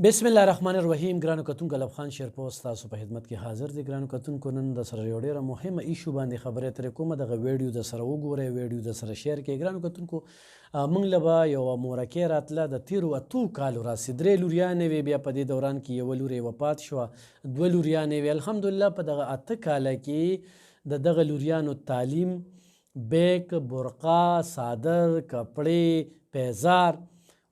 بسم الله الرحمن الرحیم. ګرانو کتونکو لب خان شیرپوست تاسو په خدمت کې حاضر دی. ګرانو کتونکو نن د سره یو ډیره مهمه ایشو باندې خبرې اترې کومه. دغه ویډیو د سره وګورئ، ویډیو د سره شیر کړئ. ګرانو کتونکو موږ له به یوه مورکۍ راتله د تیرو 8 کالو راسې 3 لوریانې وې. بیا په دې دوران کې یوه لور وفات شوه، 2 لوریانې وې. الحمدلله په دغه 8 کاله کې د دغه لوریانو تعلیم، بیک، برقا، صادر، کپړې، پیزار،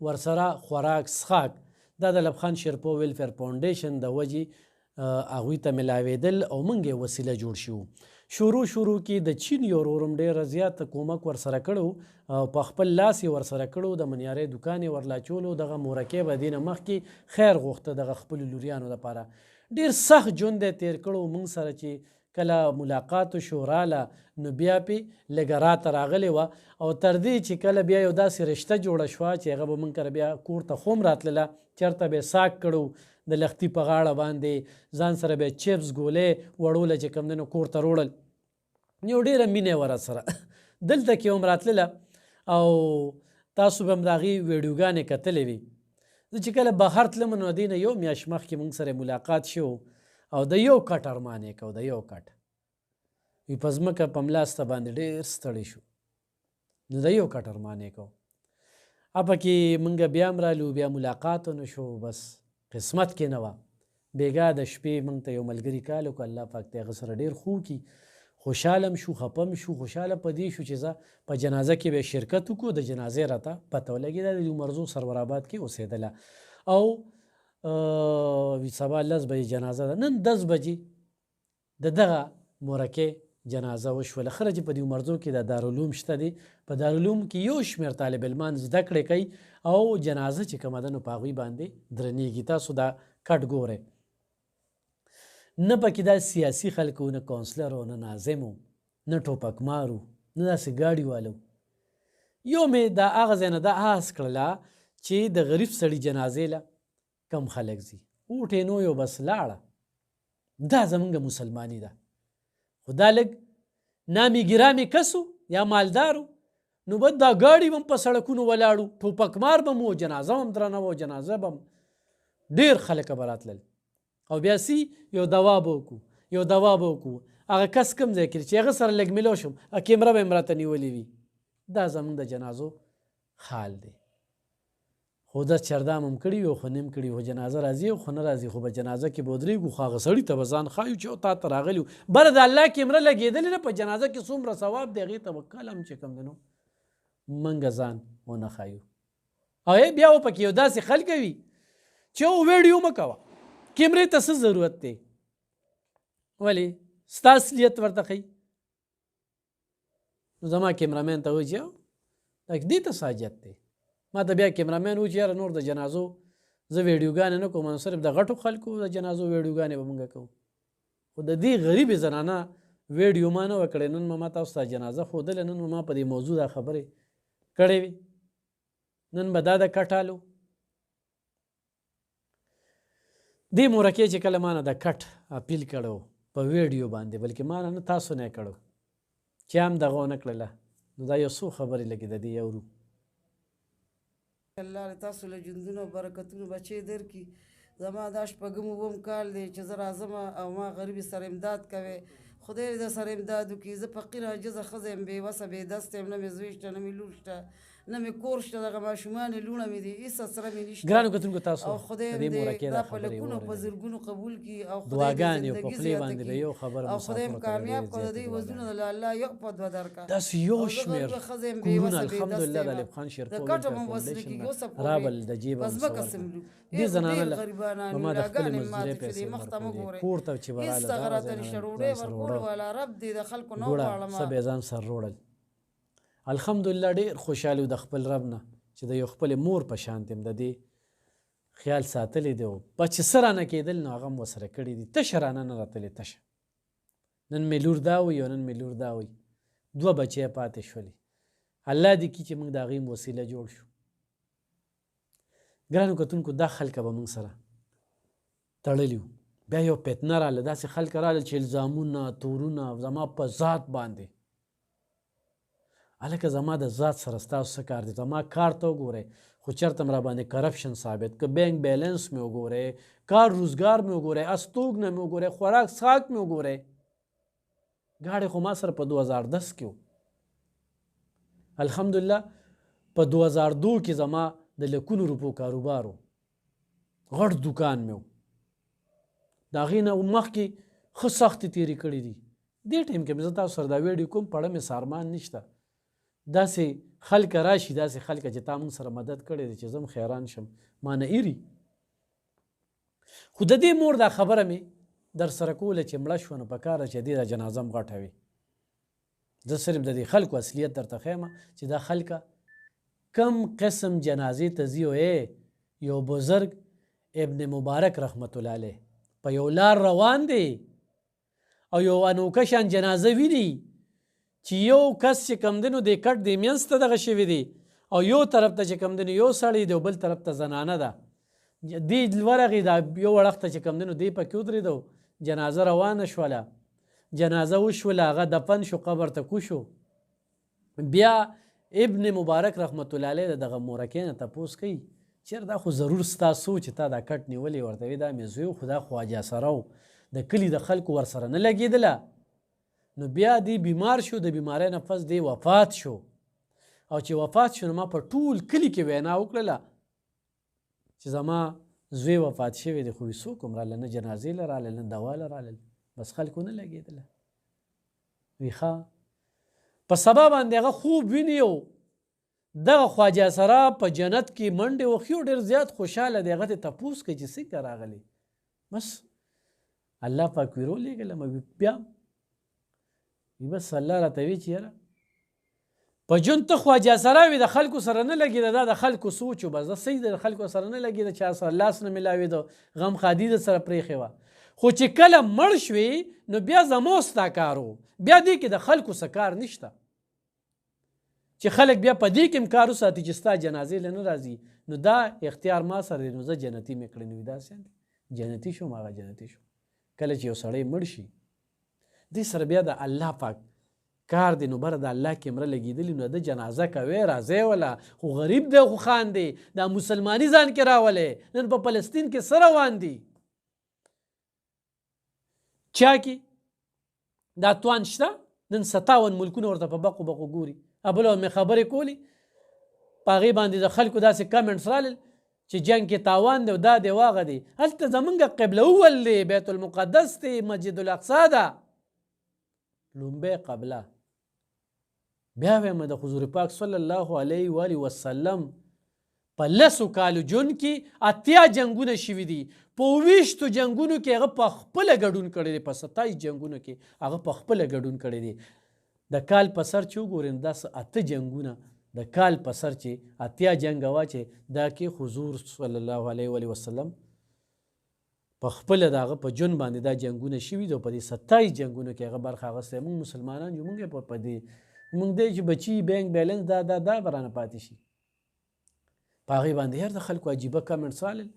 ورسره خوراک څښاک دا د لبخان شیرپو ویلفیر فاونډیشن د وجې هغوی ته ملاوېدل او موږ یې وسیله جوړ شو. شروع کې د چین یو ورورم ډېره زیات کومک ورسره کړو او په خپل لاس یې ورسره کړو. د منیارۍ دوکان یې ورلاچولو. دغه مورکۍ به دې نه مخکې خیر غوښته دغه خپلو لوریانو دپاره. ډېر سخت ژوند یې تېر کړو. موږ سره چې کله ملاقات وشو راله نو بیا پې لږه راته راغلې وه او تر دې چې کله بیا یو داسې رشته جوړه شوه چې هغه به موږ کره بیا کور ته خوم راتلله. چېرته به یې ساک کړو د لښتي په غاړه باندې، ځان سره به یې چپس ګولې وړوله چې کوم دی نو کور ته روړل. یو ډېره مینه یې ورسره دلته کې هم راتلله او تاسو به هم د هغې ویډیوګانې کتلې وي. زه چې کله بهر تلم نو دې نه یو میاشت مخکې موږ سره ملاقات شو او د یو کټ ارمان یې کو، د یو کټ وي په ځمکه په ملاسته باندې ډېر ستړی شو نو د یو کټ ارمان یې کو. پکې موږ بیا هم رالو، بیا ملاقات ونه شو، بس قسمت کې نه وه. بېګا د شپې موږ ته یو ملګري کال وکړو، الله پاک ته هغه سره ډېر خو کي. خوشحاله هم شو، خفه هم شو. خوشحاله په دې شو چې زه په جنازه کې به شرکت وکړو. د جنازې راته پته ولګېده د عمرزو سرور آباد کې اوسېدله او سبا 10 بجې جنازه ده. نن 10 بجې د دغه مورکۍ جنازه وشوله. خره چې په دې عمرزو کې د دارالعلوم شته دی، په دارالعلوم کې یو شمېر طالب علمان زده کړې کوي او جنازه چې کومه ده نو په هغوی باندې درنیږي. تاسو دا کټ ګورئ، نه پکې دا سیاسي خلک وو، نه کونسلر وو، نه ناظم وو، نه ټوپکمار وو، نه داسې ګاډي والا وو. یو مې دا هغه ځای نه دا آس کړله چې د غریب سړي جنازې له کم خلک ځي. وټې نو یو بس لاړه. دا زمونږ مسلماني ده. خو دا لږ نامي ګرامي کسو یا مالدارو نو به دا ګاډي به هم په سړکونو ولاړو، ټوپکمار به مو، جنازه هم درنه وه، جنازه به هم ډېر خلک به راتلل. او بیا یو دوا به وکړو، یو دوا به وکړو. هغه کس کوم ځای کې چې هغه سره لږ میلو شم کیمره به یې راته نیولې وي. دا زمونږ د جنازو حال دی. خو دا چردام هم کړي وي خو نیم کړي وي. جنازه راځي خو نه راځي، خو به جنازه کې به ودرېږو خو هغه سړي ته به ځان ښایو چې تا ته راغلي وو. بره د الله کیمره لګېدلې ده په جنازه کې څومره ثواب دی، هغې ته به کله هم چې کوم دی نو منګه ځان ونه ښایو. او بیا و پکې یو داسې خلک وي چې ویډیو مه کوه، کیمرې ته څه ضرورت دی؟ ولې ستا اصلیت ورته ښیي. نو زما کیمرامین ته وایي چې دې ته څه حاجت دی؟ ما ته بیا کیمرامین وایي چې یاره نور د جنازو زه ویډیوګانې نه کوم، صرف د غټو خلکو د جنازو ویډیوګانې به موږ کوو. خو د دې غریبې زنانه ویډیو ما نه وه کړې. نن ما تاسو ته جنازه ښودله، نن ما په دې موضوع دا خبرې کړې وي. نن به دا د کټالو دې مورکۍ چې کله ما نه د کټ اپیل کړو په ویډیو باندې، بلکې ما نه تاسو نه یې کړو چې هم دغه ونه کړله. نو دا یو څو خبرې لږې د دې اورو. الله تاسو له ژوندونو برکتونو بچی درکړي. زما دا شپږم اووم کال دی چې زه راځم او ما غریبې سره امداد کوې. خدای دې در سره امداد وکړي. زه فقیره عاجزه ښځه یم، بېوسه بېدسته یم، نه مې زوی شته، نه مې لور شته، نه مې کور شته. دغه ماشومان یې لوڼه مې دي، هېڅ سره مې نشته. ګرانو کتونکو تاسو او خدای د دې مورکۍ دې دا دا په خبرې لکونو په واورېدلې. زرګونو قبول کړي او خدای دې دعاګانې په زندګي خولې زیاته باندې د کړي یو خبره او خدای مسافرو ته کامیاب ډېرې کړه. د زیاتې دې وزرونه دعاګانې. له الله یو په دوه درکړه. داسې یو او زه شمېر غریبه ښځه یم، کورونه بېوسه الحمدلله د بېدسته لب خان یم. شیرپو د ویلفیر کټه مو وسله فاونډیشن کېږي، نه اوسه رابل پورې د جیبه په هم ځمکه څه سملو. دې زنانه ډېر له غریبانان په یو، ما د خپلې لاګانې مزدورۍ ماتې پیسې شولې، مخ ته مه ورکولې. ګورئ. کور ته چې به هېڅ راله دغه دغه راته ځای نه نشته. مې ډوډۍ ځان سره ورکول وړه والا رب دې د خلکو نه ګوړه وغواړم. څه به یې ځان سره وړل. الحمدلله ډېر خوشحاله د خپل رب نه چې د یو خپلې مور په شانتې م د دې خیال ساتلی دی. په چې څه رانه کېدل نو هغه م ورسره کړي دي. تشه رانه نه راتلې، تشه. نن مې لور دا وایي او نن مې لور دا وایي. 2 بچی پاتې شولې. الله دې کړي چې موږ د هغې وسیله جوړ شو. ګرانو کتونکو دا خلکه به موږ سره تړلي وو. بیا یو فتنه راله، داسې خلک راله چې الزامونه، تورونه زما په ذات باندې. هلکه زما د ذات سره ستاسو څه کار دی؟ زما کار ته وګورئ. خو چېرته م راباندې کرپشن ثابت که بینک بیلنس مې وګورئ، کار روزګار مې وګورئ، استوګنه مې وګورئ، خوراک څښاک مې وګورئ. ګاډی خو ما سره په 2010 کې و. الحمدلله په 2002 کې زما د لکونو روپو کاروبار و، غټ دوکان مې و. د هغې نه مخکې ښه سختې تېرې کړې دي. دې ټایم کې مې زه تاسو سره دا ویډیو کوم، پړه مې سارمان نشته. داسې خلک راشي، داسې خلک چې تا موږ سره مدد کړی دی چې زه هم خیران شم، ما نه ایري. خو د دې مور دا خبره مې در سره کوله چې مړه شوه نو په کار ده چې دې دا جنازه م غټه وي. زه صرف د دې خلکو اصلیت درته ښیم چې دا خلکه کم قسم جنازې ته ځي. یو بزرگ ابن مبارک رحمت الله علیه په یو لار روان دی او یو انوکه شان جنازه ویني چې یو کس چې کم دی نو د کټ د منځ ته دغه شوي دی او یو طرف ته چې کم دی نو یو سړی دی او بل طرف ته زنانه ده. دې ورغې دا یو وړخ ته چې کم دی نو دی پکې ودرېدو، جنازه روانه شوله، جنازه وشوله، هغه دفن شو، قبر ته کوشو. بیا ابن مبارک رحمت الله علیه دغه مورکې نه تپوس کوي چېر دا خو ضرور ستا سوچ چې تا دا کټ نیولې، ورته وي دا مې زوی و خو دا خواجه سره و، د کلي د خلکو ورسره نه لګېدله. نو بیا دی بیمار شو، د بیمارۍ نه پس دی وفات شو. او چې وفات شو نو ما په ټول کلي کې وینا وکړله چې زما زوی وفات شوی دی، خو وي څوک هم راله، نه جنازې له رالل، نه دوا له رالل، بس خلکو نه لګېدله. وي ښه په سبا باندې هغه خوب ویني او دغه خواجه سره په جنت کې منډې وخي او ډېر زیات خوشحاله دی. هغه ته تپوس کوي چې څنګه راغلی؟ بس الله پاک ویرو لېږلم. بیا بس الله راته وی چې یاره په ژوند ته خواجه سره وي، د خلکو سره نه لګېده، دا د خلکو سوچ و، بس د صحیح د خلکو سره نه لګېده، چا سره لاس نه میلاوېده، غم خادي د سره پرېښې وه. خو چې کله مړ شوې نو بیا زما ستا کار و، بیا دې کې د خلکو څه کار نشته چې خلک بیا په دې کې هم کار وساتي چې ستا جنازې له نه راځي. نو دا اختیار ما سره دی، نو زه جنتي مې کړی، نو داسې جنتي شوم، هغه جنتي شو. کله چې یو سړی مړ شي دې سره بیا د الله پاک کار دی، نو بره د الله کیمره لګېدلي، نو د جنازه کوې راځئ وله، خو غریب دی خو خاندي، دا مسلماني ځان کې راولې، نن په فلسطین کې څه روان دي؟ چا کې دا توان شته؟ نن 57 ملکونه ورته په بقو بقو ګوري. بله مې خبرې کولې په هغې باندې د خلکو داسې کمنټس رالل چې جنګ کې تاوان دی او دا دی واغه دی. هلته زمونږ قبله اول دی، بیت المقدس دی، مسجد الاقصی ده، لومبۍ قبله. بیا وایم د حضور پاک صلی الله علیه و آله وسلم په 10 کالو ژوند کې 80 جنګونه شوي دي، په 20 جنګونو کې هغه په خپله ګډون کړی دی، په 27 جنګونو کې هغه په خپله ګډون کړی دی. د کال په سر چې وګورئ دا 8 جنګونه، د کال په سر چې 80 جنګ وه چې دا کې حضور صلی الله علیه و آله وسلم په خپله د هغه په ژوند باندې دا جنګونه شوي دي او په دې 27 جنګونو کې هغه برخه اخیستی. موږ مسلمانان یو، موږ په دې موږ دی چې بچي بینک بیلنس دا به رانه پاتې شي. په هغې باندې هر د خلکو عجیبه کمنټس رالل،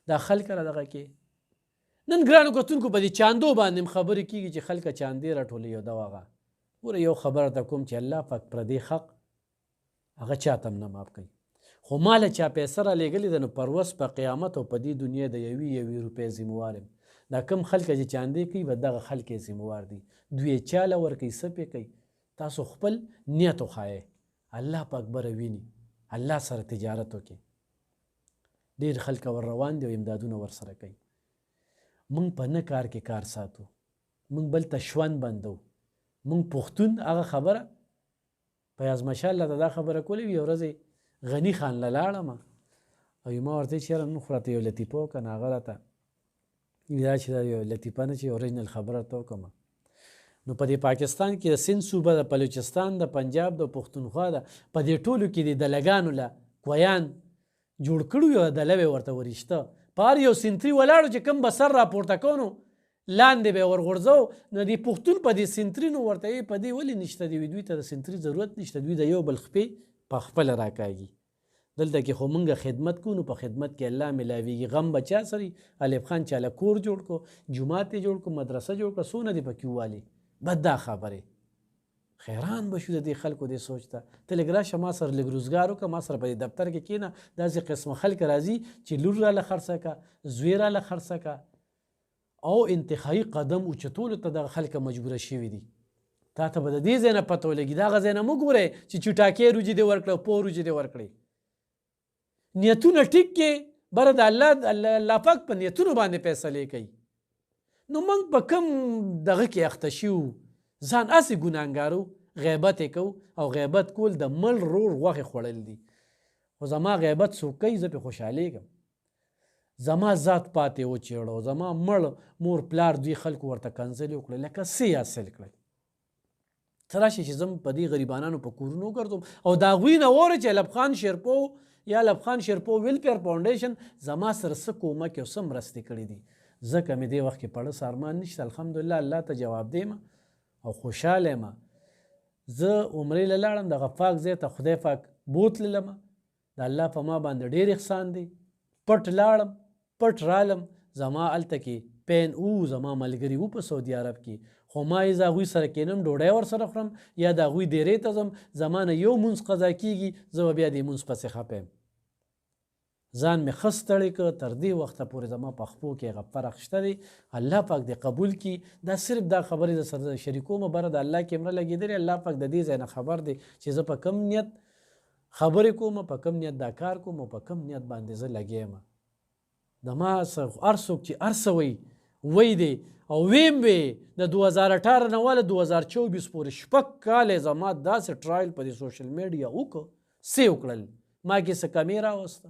دا خلک را دغه کې. نن ګرانو کتونکو په دې چاندو باندې هم خبرې کېږي چې خلکه چاندې راټولوي او دا هغه. ګوره یو خبره ته کوم چې الله پاک پردې حق هغه چاته هم نه ماف کوي، خو ما له چا پیسه رالېږلې ده نو پر ورځ په قیامت او په دې دنیا د یوې روپۍ ذمهوار یم. دا کم خلک چې چاندې کوي به دغه خلک یې ذمهوار دي، دوی یې چاله ورکوي، څه پې کوي. تاسو خپل نیت وښایئ، الله پاک بره ویني، الله سره تجارت وکړئ. ډېر خلک ور روان دي او امدادونه ورسره کوي. موږ په نه کار کې کار ساتو، موږ بل ته ژوند بندو. موږ پښتون هغه خبره پیاز ماشاءالله ته دا خبره کولی وي. یو ورځ غني خان له لاړم او ما ورته چې یاره نن خو راته یو لطیفه وکړه، هغه راته دا چې دا یو لطیفه نه چې اوریجنل خبره ته وکړم. نو په دې پاکستان کې د سند صوبه، د بلوچستان، د پنجاب، د پښتونخوا ده، په دې ټولو کې د دلګانو له کویان جوړ کړو، یو دله به ورته ورشته، په هر یو سنتري ولاړو چې کوم به سر راپورته کونو لاندې به ورغورځو. نو د پښتون په دې سنتري نو ورته په دې ولې نشته دی؟ دوی ته د سنتري ضرورت نشته، دوی د یو بل خپې په خپله راکاږي. دلته کې خو موږ خدمت کوو، نو په خدمت کې الله ملاویږي. غم به چا سري؟ الف خان چاله کور جوړ کو، جومات یې جوړ کو، مدرسه جوړ کو، څونه دې پکې ووالي؟ بد دا خبرې حیران به شو د دې خلکو دې سوچ ته. ته لږ راشه ما سره لږ روزګار وکړه، ما سره په دې دفتر کې کښېنه، داسې قسمه خلک راځي چې لور راله خرڅه که، زوی راله خرڅه که، او انتخابي قدم اوچتولو ته دغه خلک مجبوره شوي دي. تا ته به د دې ځای نه پته ولګي، دغه ځای نه مه ګورئ چې چټاکې روجې دې ورکړه او پوه روجې دې ورکړې. نیتونه ټیک کې بره د الله پاک په نیتونو باندې فیصلې کوي. نو موږ په کوم دغه کې اخته شو، ځان هسې ګناهګارو، غیبت یې کوو، او غیبت کول د مړ رور غوښې خوړل دي. خو زما غیبت څوک کوي زه پرې خوشحالېږم. زما ذات پاتې وچېړه، زما مړ مور پلار دوی خلکو ورته کنځلې وکړې لکه څه یې حاصل کړی. ته راشي چې زه په دې غریبانانو په کورونو وګرځم او د هغوی نه واورې چې ایلب خان شیرپو یا ایلب خان شیرپو ویلفیر فاونډیشن زما سره څه کومک او څه مرستې کړي دي. ځکه مې دې وخت کې پړه سارمان نشته، الحمدلله الله ته جواب دیم او خوشحاله یم. زه عمرې له لاړم دغه پاک ځای ته، خدای پاک بوتللم، د الله په ما باندې ډېر احسان دی. پټ لاړم پټ رالم، زما هلته کې پین زما ملګري په سعودي عرب کې، خو ما یې زه هغوی سره کینم، ډوډۍ ورسره خورم یا د هغوی ډیرې ته ځم، زما نه یو مونځ قضا کېږي، زه به بیا دې مونځ پسې خفه یم. ځان مې ښه ستړی کړ، تر دې وخته پورې زما په خپو کې هغه فرق شته دی. الله پاک دې قبول کړي. دا صرف دا خبرې د سره شریکومه بره د الله کیمره لګېدلې، الله پاک د دې ځای نه خبر دی چې زه په کم نیت خبرې کوم، په کم نیت دا کار کوم، او په کم نیت باندې زه لګیا یم. د ما هر څوک چې هر څه وی دی او ویم وی د 2018 نه واله 2024 پورې 6 کاله زما داسې ټرایل په دې سوشل میډیا وکړ، څه وکړل ما کې څه کمې راوسته؟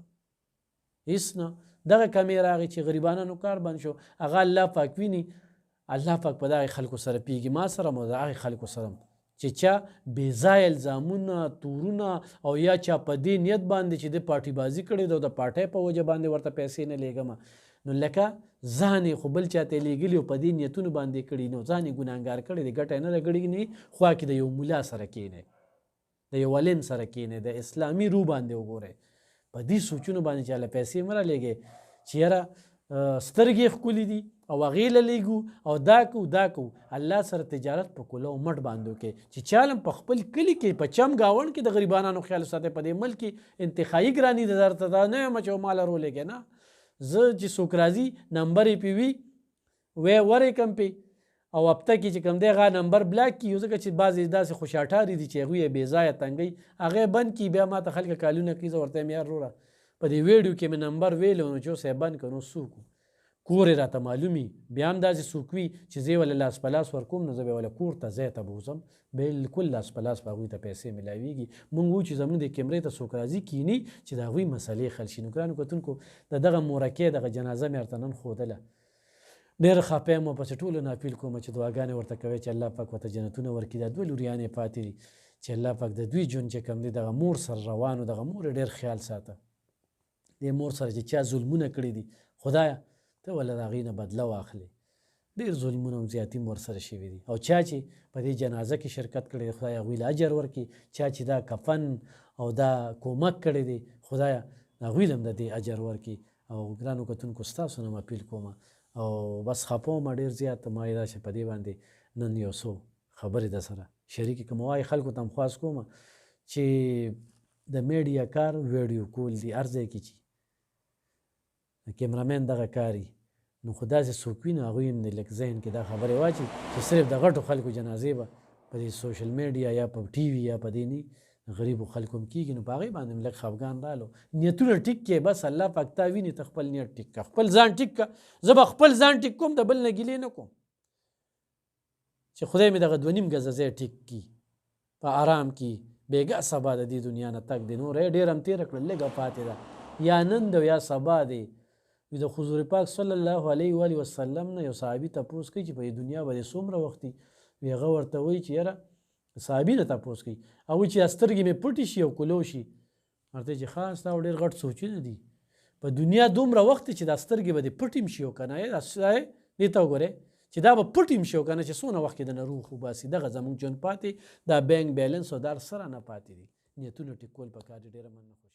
هېڅ نه. دغه کمې راغی چې غریبانانو کار بند شو، هغه الله پاک ویني. الله پاک په دغه خلکو سره پیږي، ما سره مو د هغې خلکو سره چې چا بې ځایه الزامونه تورونه او یا چا په دې نیت باندې چې د پارټي بازي کړې ده او د پارټۍ په وجه باندې ورته پیسې نه لیږم، نو لکه ځان یې خو بل چاته لیږلي او په دې نیتونو باندې کړي، نو ځان یې ګناهګار کړی دی. ګټه یې نه لګړي نه، خوا کې د یو ملا سره کښېنئ، د یو علم سره کښېنئ، د اسلامي روح باندې وګورئ. په دې سوچونو باندې چې هله پیسې مه رالیږئ چې یاره سترګې ښکلي دي او هغې له لیږو او دا کوو دا کوو. الله سره تجارت په کله او مټ باندې وکړئ چې چالم په خپل کلي کې په چم ګاونډ کې د غریبانانو خیال وساتئ. په دې ملک کې انتخابي ګراني د درته دا نه یم چې مال رولېږئ، نه. زه چې څوک راځي نمبر یې پې وي وی ورېږم پې او هفته کې چې کوم دی هغه نمبر بلاک کړي، ځکه چې بعضې داسې خوشاټارې دي چې هغوی یې بې ځایه تنګوي، هغه یې بند کړي. بیا ما ته خلک کالونه کوي، زه ورته یم یار وروره په دې ویډیو کې مې نمبر ویلی نو چې اوس یې بند کړه، نو څوک کور یې راته معلومي. بیا هم داسې څوک وي چې زه یې ولې لاس په لاس ورکوم، نو زه به یې ولې کور ته ځای ته به وځم، بلکل لاس په لاس به هغوی ته پیسې میلاویږي. موږ وایو چې زموږ د کیمرې ته څوک راځي کیني چې د هغوی مسلې حل شي. نو ګرانو کتونکو د دغه مورکې دغه جنازه مې ورته نن ښودله، ډېر خفه یم. پسې ټولو نه اپیل کوم چې دعاګانې ورته کوئ چې الله پاک ورته جنتونه ورکړي. دا دوه لوریانې پاتې دي چې الله پاک د دوی ژوند چې کوم دی دغه مور سره روانو، دغه مور یې ډېر خیال ساته. دې مور سره چې چا ظلمونه کړي دي، خدایه ته ولې د هغې نه بدله واخلې. ډېر ظلمونه او زیاتي مور سره شوي دي. او چا چې په دې جنازه کې شرکت کړی دی، خدایه هغوی له اجر ورکړي. چا چې دا کفن او دا کومک کړی دی، خدایه هغوی له هم د دې اجر ورکړي. او ګرانو کتونکو ستاسو نه م اپیل کوم او بس خفه وم ډېر زیات، ما یې داسې په دې باندې نن یو څو خبرې در سره شریکې کړم. وایي خلکو ته هم خواست کوم چې د میډیا کار ویډیو کول دي، هر ځای کې چې کیمرامین دغه کاري، نو خو داسې څوک وي نو هغوی هم د لږ ذهن کې دا خبرې واچي چې صرف د غټو خلکو جنازې به په دې سوشل میډیا یا په ټي وي یا په دې نه غریبو خلکو هم کېږي، نو په هغې باندې هم لږ خفګان رالو. نیتونه ټیک کړې، بس الله پاک تا ویني، ته خپل نیت ټیک کړه، خپل ځان ټیک کړه. زه به خپل ځان ټیک کوم، د بل نه ګیلې نه کوم چې خدای مې دغه 2.5 ګزه ځای ټیک کړي، په آرام کې بېګا سبا د دې دنیا نه تګ دی. نور یې ډېر هم تېره کړل، لږه پاتې ده، یا نن ده یا سبا دی. د حضور پاک صلی الله علیه و آله وسلم نه یو صحابي تپوس کوي چې په دې دنیا باندې څومره وخت دی؟ هغه ورته وایي چې یاره صحابي نه تپوس کوي، هغوی چې سترګې مې پټې شي او کلو شي، ورته چې خاص ستا ډېر غټ سوچونه دي، په دنیا دومره وخت چې دا سترګې به دې پټې هم شي او که نه دې ته وګورئ چې دا به پټ هم شي او که نه چې څونه وخت کې د نه روح وباسي. دغه زموږ ژوند پاتې دا بینک بیلنس او دا سره نه پاتې دي. نیتونه ټیک کول پکار دي. ډېره مننه.